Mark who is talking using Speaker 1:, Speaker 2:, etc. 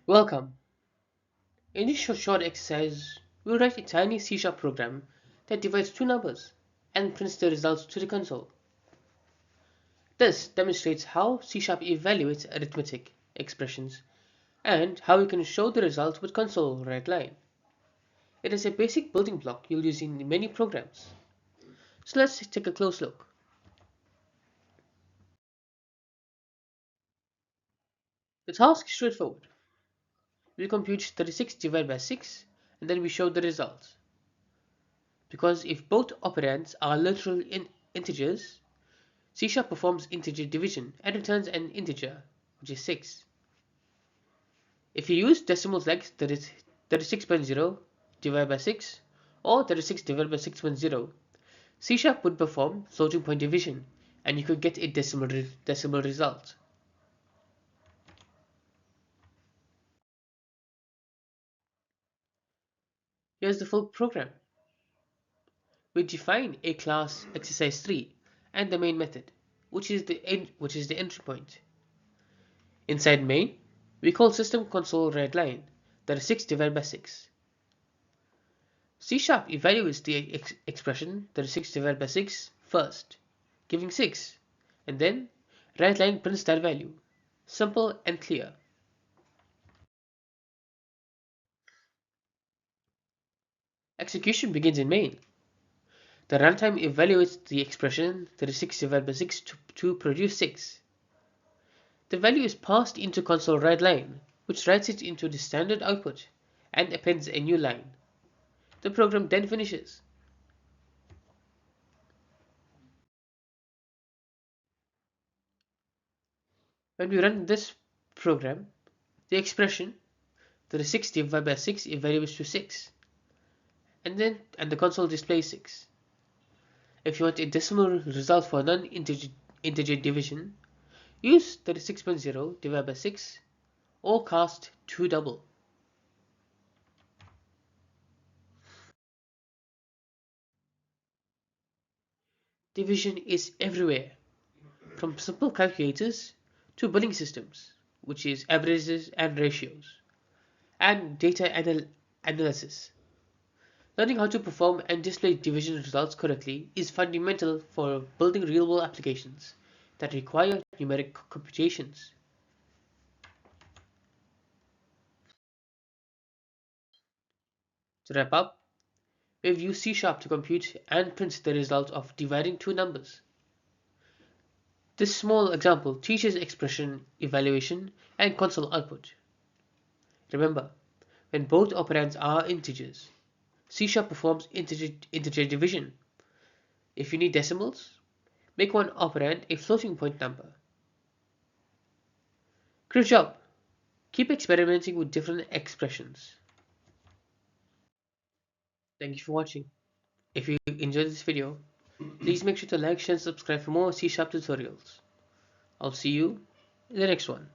Speaker 1: Welcome. In this short exercise, we'll write a tiny C# program that divides two numbers and prints the results to the console. This demonstrates how C# evaluates arithmetic expressions and how we can show the results with console write line. It is a basic building block you'll use in many programs. So let's take a close look. The task is straightforward. We compute 36 divided by 6 and then we show the results. Because if both operands are literal integers, C# performs integer division and returns an integer, which is 6. If you use decimals like 36.0 divided by 6 or 36 divided by 6.0, C# would perform floating point division and you could get a decimal result. Here's the full program. We define a class exercise 3 and the main method, which is the entry point. Inside main, we call system console write line, that is 6 divided by 6. C# evaluates the expression, that is 6 divided by 6, first, giving 6, and then write line prints that value. Simple and clear. Execution begins in main. The runtime evaluates the expression, that is 6 divided by 6, to produce 6. The value is passed into console write line, which writes it into the standard output and appends a new line. The program then finishes. When we run this program, the expression, that is 6 divided by 6, evaluates to 6, and the console displays 6. If you want a decimal result for non-integer division, use 36.0 divided by 6 or cast 2 double. Division is everywhere, from simple calculators to billing systems, which is averages and ratios, and data analysis. Learning how to perform and display division results correctly is fundamental for building real-world applications that require numeric computations. To wrap up, we've used C# to compute and print the result of dividing two numbers. This small example teaches expression evaluation and console output. Remember, when both operands are integers, C# performs integer division. If you need decimals, make one operand a floating point number. Great job! Keep experimenting with different expressions. Thank you for watching. If you enjoyed this video, please make sure to like, share, and subscribe for more C# tutorials. I'll see you in the next one.